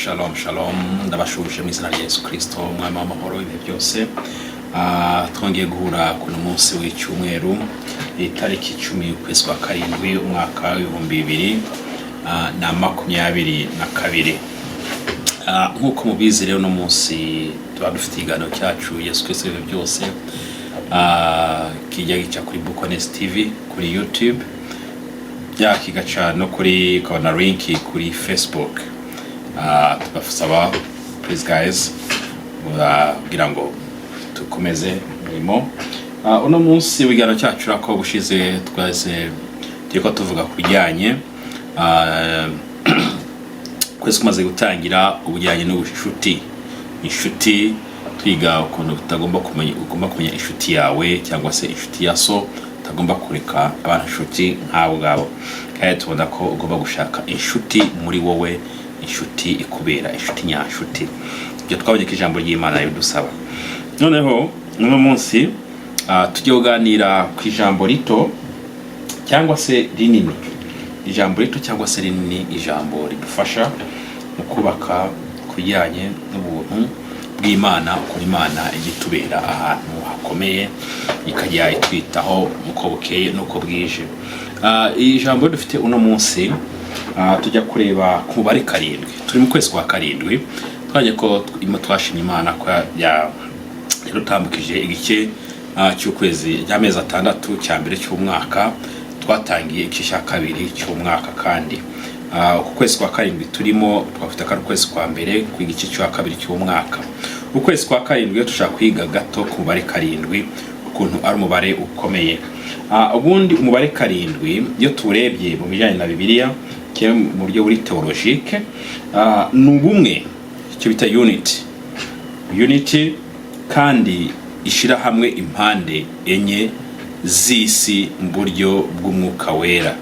Shalom shalom ndabashuje mu izina rya Yesu Kristo umwami w'amahoro ibihe byose. Twongeye guhura ku munsi w'icyumweru itariki 10 ukwezi kwa karindwi umwaka wa 2022. Nkuko mubizi rero no munsi tuba dufite ikiganiro cyacu Yesu Kristo ibihe byose kijya gica kuri Business TV kuri YouTube kigaca no kuri kona link kuri Facebook. Tubafasaba please guys kugira ngo tukomeze urimo uno munsi wigano cyacu rako bushize twase tiko tuvuga kubijyanye kwese kumaze gutangira ubujyanye n'ubushuti inshuti twiga ukuntu utagomba kumenya inshuti yawe cyangwa se inshuti ya so utagomba kureka abantu inshuti nk'abo ngabo kandi tubona ko ugomba gushaka inshuti muri wowe inshuti ikubera inshuti nyanshuti byo twabonye ko ijambo ry'Imana ridusaba. Noneho uno munsi tujye kuganira ku ijambo rito cyangwa se rinini. Ijambo rito cyangwa se rinini, ijambo ridufasha mu kubaka kujyanye n'ubuntu bw'Imana, ko Imana igitubera ahantu hakomeye ikajya itwitaho uko bukeye nuko bwije. Ijambo dufite uno munsi tujya kureba ku mubare 7. Turi mu kwezi kwa 7 twaje ko twashimye Imana ko yarutambukije igice cy'ukwezi y'amezi 6 cya mbere cy'umwaka. Twatangiye igice cya kabiri cy'umwaka kandi ku kwezi kwa 7 turimo twafite kwezi kwa mbere ku igice cya kabiri cy'umwaka. Ukwezi kwa 7 tushaka kwiga gato ku mubare 7 ukuntu ari umubare ukomeye. Ubundi umubare 7 iyo turebye mu bijyanye na Bibiliya mu buryo buri theologique n'ubumwe cyo bita unity kandi ishira hamwe impande enye z'isi mu buryo bw'umwuka wera.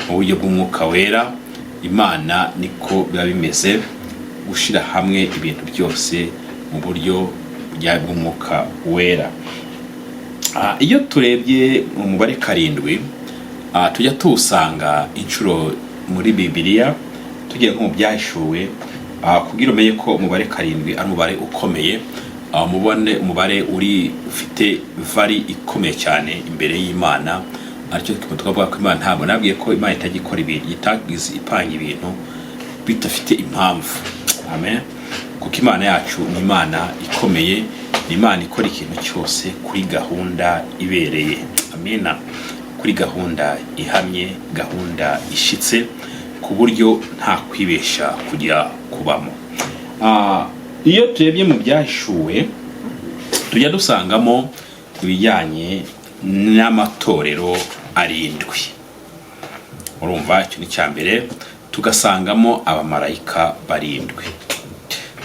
Mu buryo bw'umwuka wera Imana niko biba bimeze, gushira hamwe ibintu byose mu buryo bw'umwuka wera. Iyo turebye mu mubare 7 tujya tusanga inshuro muri Bibiliya tugiye nko mu byashuwe kugira umenye ko umubare 7 ari umubare ukomeye. Mubone umubare uri ufite vari ikomeye cyane imbere y'Imana. Aricyo twavuga ko Imana ntabwo nabwiye ko Imana itagikora ibintu itagize ipanga ibintu bitafite impamvu. Amen. Kuko Imana yacu ni Imana ikomeye, ni Imana ikora ikintu cyose kuri gahunda ibereye. Amina. Kuri gahunda ihamye, gahunda ishitse ku buryo nta kwibesha kujya kubamo. Iyo turebye mu byashuwe tujya dusangamo ibijyanye n'amatorero 7. Urumva icyo ni cyambere. Tugasangamo abamarayika 7,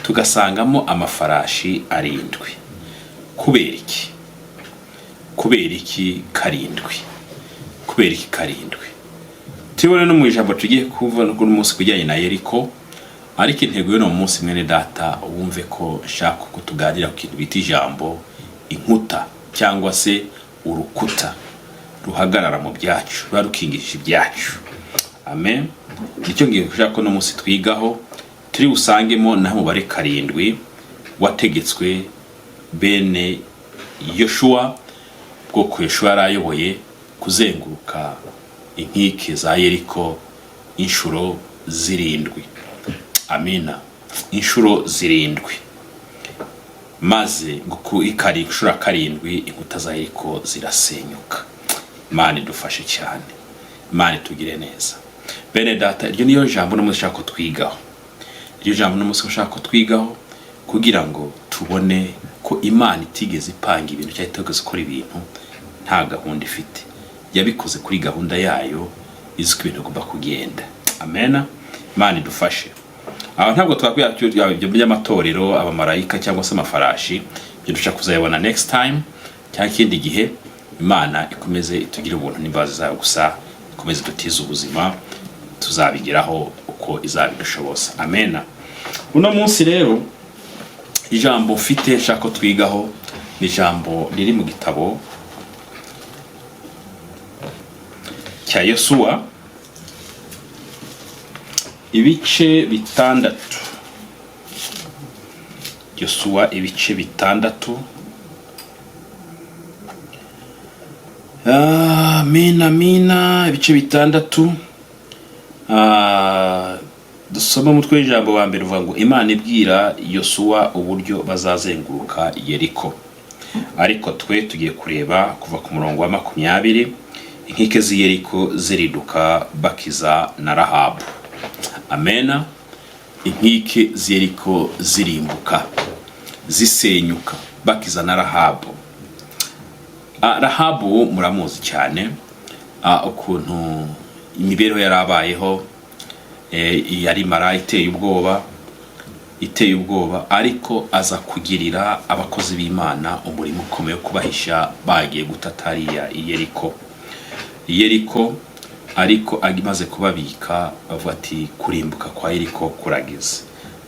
tugasangamo amafarashi 7. Kubera iki 7? Kubera iki 7? Tubone no mu ijambo tugiye kuvuga no munsi kujyanye na Yeriko. Ariko intego yo no munsi mwene data wumve ko shaka ko tuganira ku kintu bita ijambo inkuta cyangwa se urukuta ruhagarara mu byacu, barukingishije ibyacu. Amen. Nicyo ngiye kushaka ko no munsi twigaho turi usangemo na mubare 7 wategetswe bene Yoshua bwoko Yoshua arayoboye kuzenguruka inkike za Yeriko inshuro 7. Amina. Inshuro 7 maze ikari inshuro 7 inkuta za Yeriko zirasenyuka. Imana idufashe cyane, Imana tugire neza. Bene data, iryo niyo jambo no mushaka twigaho. Iryo jambo no mushaka twigaho kugira ngo tubone ko Imana itigeze ipanga ibintu cyangwa itegeze gukora ibintu nta gahunda ifite. Yabikoze kuri gahunda yayo iziko ibintu gomba kugenda. Amena. Imana idufashe. Ntabwo twakwiye ibyo by'amatorero abamarayika cyangwa se amafarashi byo dushaka kuzayabona next time cyangwa ikindi gihe. Imana ikomeze itugire ubuntu n'imbabazi zayo gusa, ikomeze dutiza ubuzima tuzabigeraho uko izabidushoboza. Amena. Uno munsi rero ijambo ufite shaka twigaho ni ijambo riri mu gitabo cya Yosuwa ibice 6 Yosuwa ibice bitandatu. Amina ibice bitandatu. Dusoma umutwe w'ijambo wa mbere uvuga ngo Imana ibwira Yosuwa uburyo bazazenguruka Yeriko. Ariko twe tugiye kureba kuva ku murongo wa 20. Inkike z'Yeriko ziriduka bakiza na Rahabu. Amena. Inkike z'Yeriko zirimbuka zisenyuka bakiza na Rahabu. Rahabu muramuzi cyane ukuntu imibereho yarabayeho, yari mara iteye ubwoba, ariko aza kugirira abakozi b'Imana umurimo ukomeye kubahisha bagiye gutatariya Yeriko. Ariko agimaze kubabika bavuga ati kurimbuka kwa Yeriko kurageze.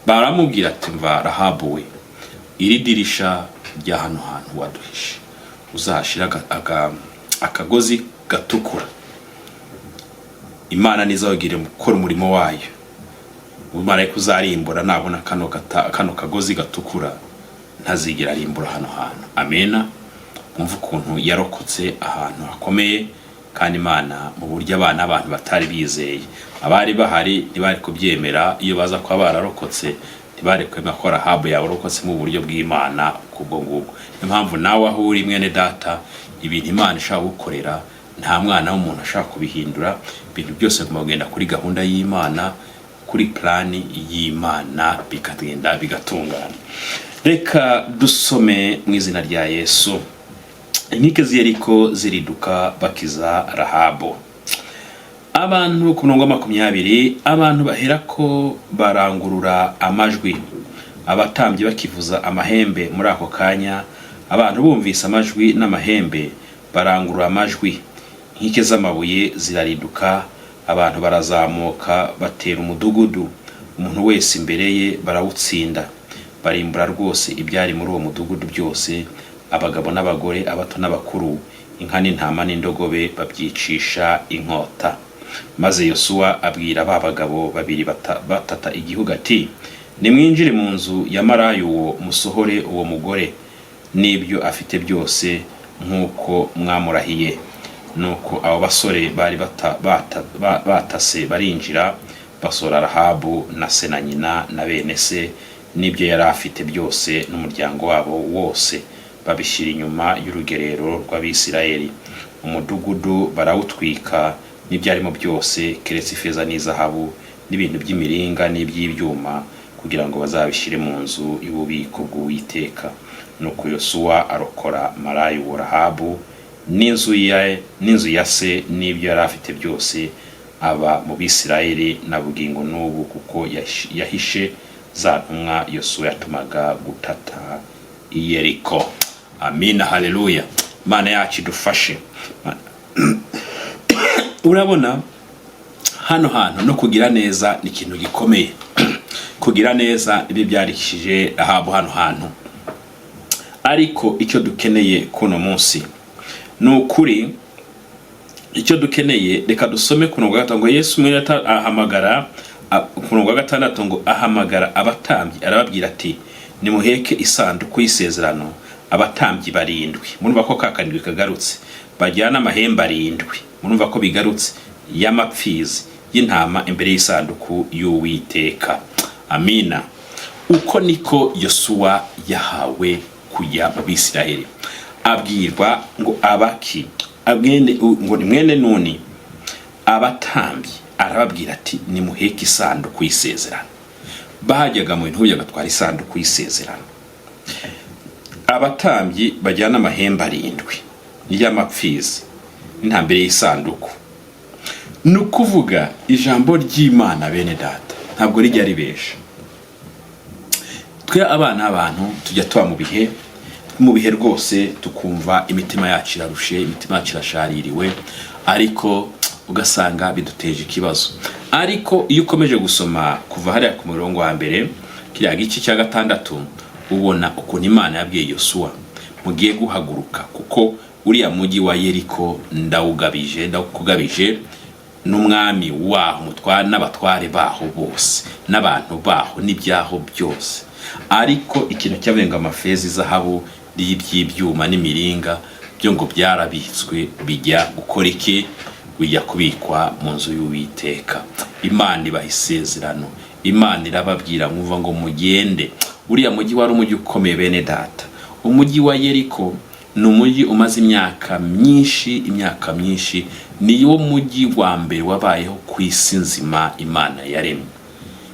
Baramubwira ati mva Rahabu we, iri dirisha rya hano hantu waduhishe uzashira akagozi gatukura. Imana nizawugire gukora umurimo wayo. Umarayika uzarimbura nabona kano kagozi gatukura ntazigera arimbura hano hantu. Amena. Umva ukuntu yarokotse ahantu hakomeye, kandi Imana mu buryo abantu batari bizeye. Abari bahari ntibari kubyemera, iyo baza kwa bararokotse ntibari kwemera ko Rahabu yaborokotse mu buryo bw'Imana kubwo ngubwo. Impamvu nawe aho uri mwene data, ibintu Imana ishaka gukorera nta mwana w'umuntu ashaka kubihindura. Ibintu byose kumugenda kuri gahunda y'Imana, kuri plani y'Imana, bikagenda bigatungana. Reka dusome mu izina rya Yesu. Inkike z'Yeriko ziriduka bakiza Rahabu. Abantu ku murongo wa 20, abantu baherako barangurura amajwi, abatambyi bakivuza amahembe. Muri ako kanya abantu bumvise amajwi n'amahembe barangurura amajwi. Inkike z'amabuye zirariduka, abantu barazamuka batera umudugudu, umuntu wese imbere ye barawutsinda. Barimbura rwose ibyari muri uwo mudugudu byose, abagabo n'abagore, abato n'abakuru, inka n'intama n'indogobe babyicisha inkota. Maze Yosuwa abwira abagabo babiri batata igihugu ati, nimwinjire mu nzu ya Marayu uwo musohore uwo mugore n'ibyo afite byose nk'uko mwamurahiye. Nuko abo basore bari batase barinjira, basora Rahabu na se na nyina na bene se n'ibyo yari afite byose n'umuryango wabo wose, babishyira inyuma y'urugerero rw'Abisirayeli. Umudugudu barawutwika n'ibyarimo byose, keretse ifeza n'izahabu n'ibintu by'imiringa n'iby'ibyuma, kugira ngo bazabishyire mu nzu y'ububiko bw'Uwiteka. Nuko Yosuwa arokora Marayu wa Rahabu n'inzu ya se n'ibyo yari afite byose, aba mu Bisirayeli na bugingo n'ubu, kuko yahishe za ntumwa Yosuwa yatumaga gutata Yeriko. Amina, haleluya. Mana yacu dufashe. Urabona hano hantu no kugira neza ni ikintu gikomeye. Kugira neza ibi byarikishije Rahabu hano hantu. Ariko icyo dukeneye kuno munsi nukuri, icyo dukeneye, reka dusome ku murongo wa 6 ngo Yesu mwene ahamagara, ku murongo wa 6 ngo ahamagara abatambyi arababwira ati, nimuheke isanduku y'isezerano. Abatambyi 7, murumva ko kakandwi kagarutse, bajyana amahembe 7, murumva ko bigarutse, y'amapfizi y'intama imbere y'isanduku y'Uwiteka. Amina. Uko niko Yosuwa yahawe kujya mu Bisirayeli. Abwirwa ngo abaki ngo mwene Nuni, abatambyi arababwira ati, nimuheke isanduku y'isezerano. Bahajyaga mu bintu yagatwara isanduku y'isezerano. Abatambyi bajyana amahembe 7 y'amapfizi n'intambere y'isanduku. Nukuvuga ijambo ry'Imana bene data ntabwo rijya ribesha. Twe abana abantu tujya tuba mu bihe rwose tukumva imitima yacu irarushe, imitima yacu irashaririwe, ariko ugasanga biduteje ikibazo. Ariko iyo ukomeje gusoma kuva hariya ku murongo wa mbere kiriya gice cya 6, ubona ukuntu Imana yabwiye Yosuwa, mugiye guhaguruka kuko uriya mugi wa Yeriko ndawukugabije n'umwami waho, mutwara n'abatware baho bose n'abantu baho n'ibyaho byose. ariko ikintu cyabenga amafezi zahabu y'ibyuma n'imiringa byo ngo byarabitswe bijya gukora iki, bijya kubikwa mu nzu y'Uwiteka. Imana ibaha isezerano, Imana irababwira mwumva ngo mugende. Uriya mujyi wari umujyi ukomeye bene data. Umujyi wa Yeriko ni umujyi umaze imyaka myinshi, niyo mujyi wa mbere wabayeho ku isi nzima Imana yaremye.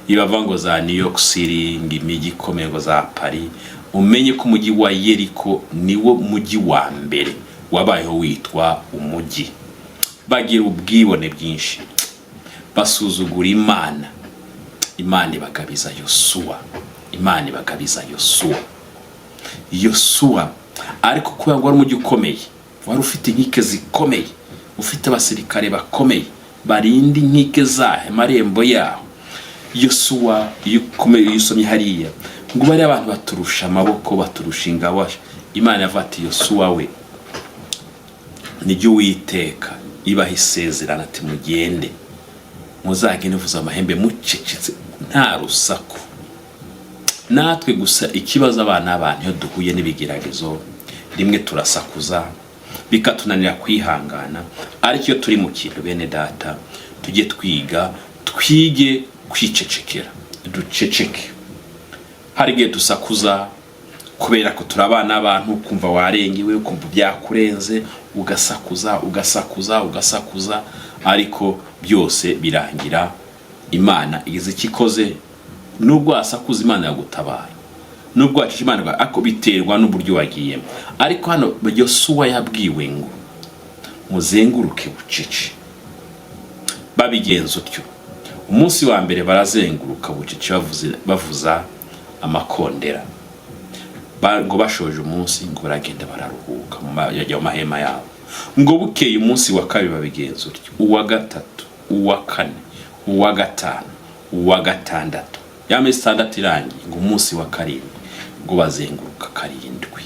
Ibava ngo za New York City, ngimijyi ikomeye ngo za Paris, umenye ko umujyi wa Yeriko niwo mujyi wa mbere wabayeho witwa umujyi. Bagira ubwibone bwinshi, basuzugura Imana. Imana ibagabiza Yosuwa ariko kubera ngo wari umujyi ukomeye, wari ufite inkike zikomeye, ufite abasirikare bakomeye barinda inkike zahe marembo yaho. Yosuwa yusomye hariya ngo bari abantu baturusha amaboko, baturusha ingabo. Imana yavati Yosuwa we nijye Uwiteka ibaha isezerano ati mugende, muzagende vuza amahembe mucecetse nta rusaku. Natwe gusa ikibazo abana abantu iyo duhuye n'ibigeragezo rimwe turasakuza bikatunanira kwihangana, ariko iyo turi mu kintu bene data tujye twige kwicecekera, duceceke. Hari igihe dusakuza kubera ko turabana abantu, kumva warengewe, kumva byakurenze, ugasakuza, ariko byose birangira Imana igize ikikoze. Nubwo wasakuza Imana yagutabara, nubwo wacisha Imana ako biterwa n'uburyo wagiyemo. Ariko hano Yosuwa yabwiwe ngo muzenguruke bucece. Babigenza utyo, umunsi wa mbere barazenguruka bucece bavuza amakondera. Ngo bashoje umunsi ngo baragenda bararuhuka yajya mu mahema yabo. Ngo bukeye umunsi wa kabiri babigenza utyo, uwa gatatu, uwa kane, uwa gatanu, uwa gatandatu, yamezi 6 irangiye ngo umunsi wa karindwi ngo bazenguruka karindwi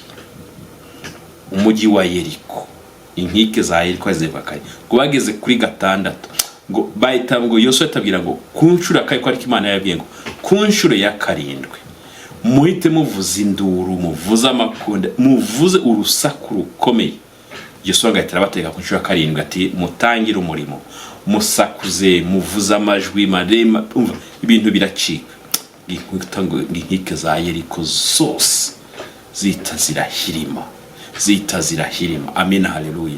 umujyi wa Yeriko. Inkike za Yeriko ziva kare ngo bageze kuri gatandatu ngo bahita ngo Yosuwa atabwira ngo kunshura kai ko ariko Imana yabwiye ngo kunshuro ya karindwi muhite muvuza induru, muvuza amakonde, muvuze urusaku rukomeye. Yosuwa agahita abateka kunshuro ya karindwi ati mutangire umurimo, musakuze, muvuza amajwi marema, umva ibintu biracika. Inkike za Yeriko zose zita zirahirima. Amina, haleluya.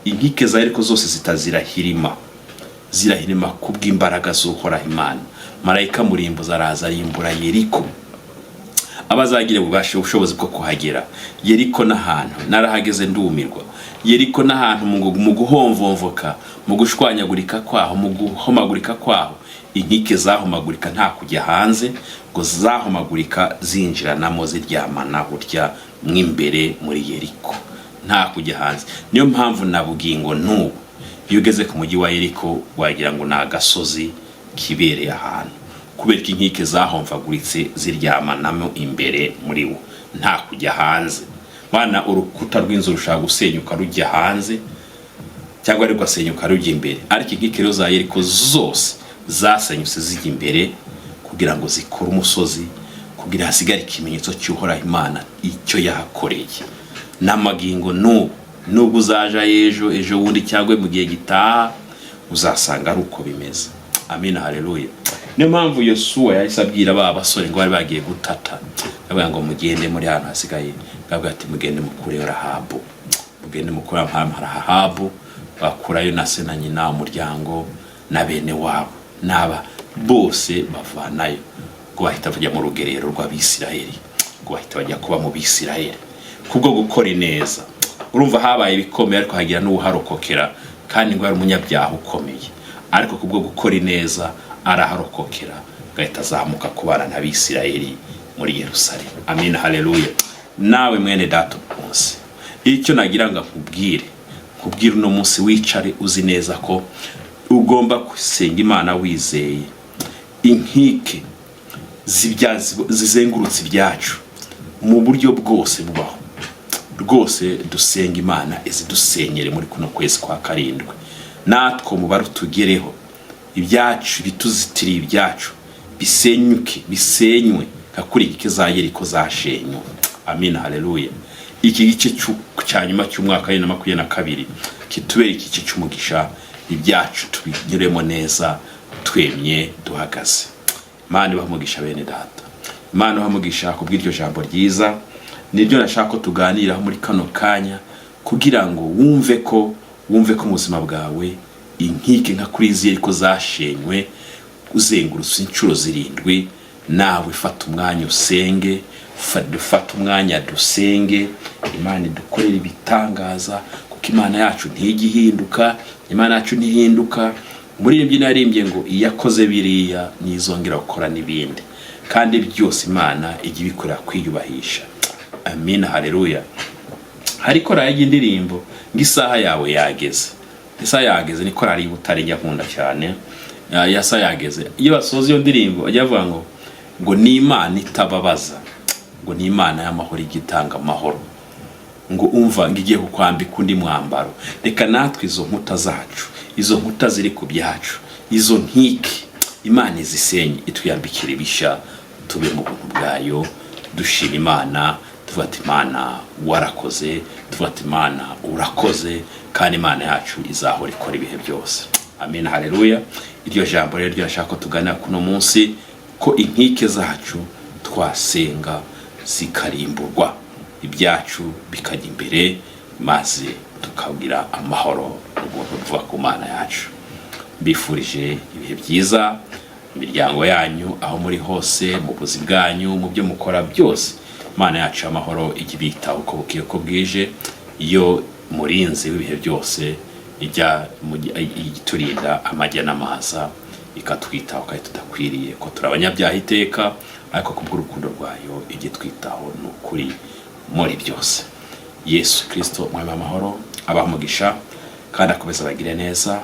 Inkike za Yeriko zose zita zirahirima kubw'imbaraga z'Uhoraho Imana. Marayika murimbo zaraza arimbura Yeriko, abazagire ubushobozi bwo kuhagera. Yeriko n'ahantu narahageze ndumirwa. Yeriko n'ahantu mu guhomvomvoka, mu gushwanyagurika kwaho, mu guhomagurika kwaho, inkike zahomagurika nta kujya hanze, ngo zahomagurika zinjiranamo ziryamana burya mwimbere muri Yeriko, nta kujya hanze. Niyo mpamvu nabugingo n'ubu iyo ugeze ku mujyi wa Yeriko wagira ngo na gasozi kibereye ahantu, kubera ko inkike zahomvaguritse ziryamanamo imbere muri wo, nta kujya hanze. Bana urukuta rw'inzu rushaka gusenyuka rujya hanze cyangwa ari gusenyuka rujya imbere, ariko inkike za Yeriko zose zasenyutse zijya imbere kugira ngo zikore umusozi, kugira hasigare ikimenyetso cy'Uhoraho Imana icyo yahakoreye. N'amagingo nubwo uzaja ejo wundi cyangwa mu gihe gitaha uzasanga ari uko bimeze. Amina, haleluya. Niyo mpamvu Yosuwa yahise abwira basore ngo bari bagiye gutata, avuga ngo mugende muri hano hasigaye, bavuga ati mugende mukure Rahabu, mugende mukure Rahabu, bakurayo na se na nyina, umuryango na bene wabo naba bose bavanayo, ngo bahita bajya mu rugerero rw'Abisirayeli, ngo bahita bajya kuba mu Bisirayeli kubwo gukora neza. Urumva habaye ibikomeye, ariko hagira n'uharokokera, kandi ngo ari umunyabyaha ukomeye, ariko kubwo gukora neza araharokokera, gahita azamuka kubana n'Abisirayeli muri Yerusalemu. Amina, haleluya. Nawe mwene data umunsi icyo nagira ngo nkubwire uno munsi wicare uzi neza ko ugomba gusenga Imana wizeye. Inkike zizengurutse ibyacu mu buryo bwose bubaho, rwose dusenga Imana izidusenyere muri kuno kwezi kwa karindwi. Natwo mu barutugereho ibyacu bituzitiriye, ibyacu bisenyuke, bisenywe, nka kuri inkike za Yeriko zashenywe. Amina, haleluya. Iki gice cya nyuma cy'umwaka 2022 kitubera igice cy'umugisha, ibyacu tubinyuremo neza twemye duhagaze. Imana ibamugisha bene data, Imana ibamugisha kubw'iryo jambo ryiza. Nibyo nashaka ko tuganiraho muri kano kanya, kugira ngo wumve ko mu buzima bwawe inkike nka kuri Yeriko zashenywe uzengurutse inshuro 7. Nawe fata umwanya usenge, fata umwanya dusenge, Imana idukorera ibitangaza, kuko Imana yacu ntigihinduka. Imana yacu ntihinduka. Muri ibyo narimbye ngo iyakoze biriya nizongera gukora n'ibindi, kandi byose Imana ijya ibikorera kwiyubahisha. Amina, haleluya. Hariko raye indirimbo ngisaha yawe yageze. Isaha yageze ni korari butari njya nkunda cyane. Yasa yageze. Iyo basoza iyo ndirimbo ajya avuga ngo ni Imana itababaza, ngo ni Imana y'amahoro igitanga amahoro, ngo umva ngigiye kukwambika undi mwambaro. Reka natwe izo nkuta zacu, izo nkuta ziri ku byacu, izo nkike Imana izisenye, itwiyambikire ibisha, tube mu buntu bwayo, dushima Imana, tuvuga ati Imana warakoze, tuvuga ati Imana urakoze, kandi Imana yacu izahora ikora ibihe byose. Amen, haleluya. Iryo jambo rero ryashaka ko tugana kuno munsi, ko inkike zacu twasenga zikarimburwa, ibyacu bikajya imbere, maze tukagira amahoro n'ubuntu buva ku Mana yacu. Mbifurije ibihe byiza, imiryango yanyu aho muri hose, mu buzi bwanyu, mu byo mukora byose. Imana yacu amahoro igibitaho uko bukiye ko bwije, iyo murinzi w'ibihe byose ijya iturinda amajya n'amaza, ikatwitaho kandi tudakwiriye ko turabanyabyaha iteka, ariko kubw'urukundo rwayo igitwitaho n'ukuri muri byose. Yesu Kristo umwami w'amahoro abamugisha kandi akomeza bagire neza.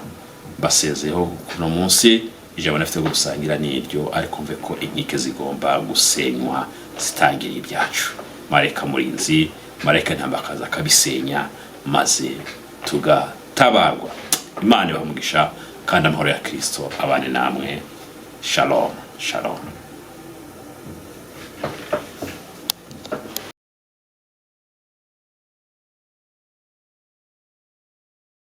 Basezeho kuno munsi ijambo nafite gusangira n'iryo, ariko mve ko inkike zigomba gusenywa zitangira ibyacu. Mareka murinzi, mareka ntambakaza kabisenya, maze tugatabarwa. Imana ibamugisha kandi amahoro ya Kristo abane namwe. Shalom, shalom.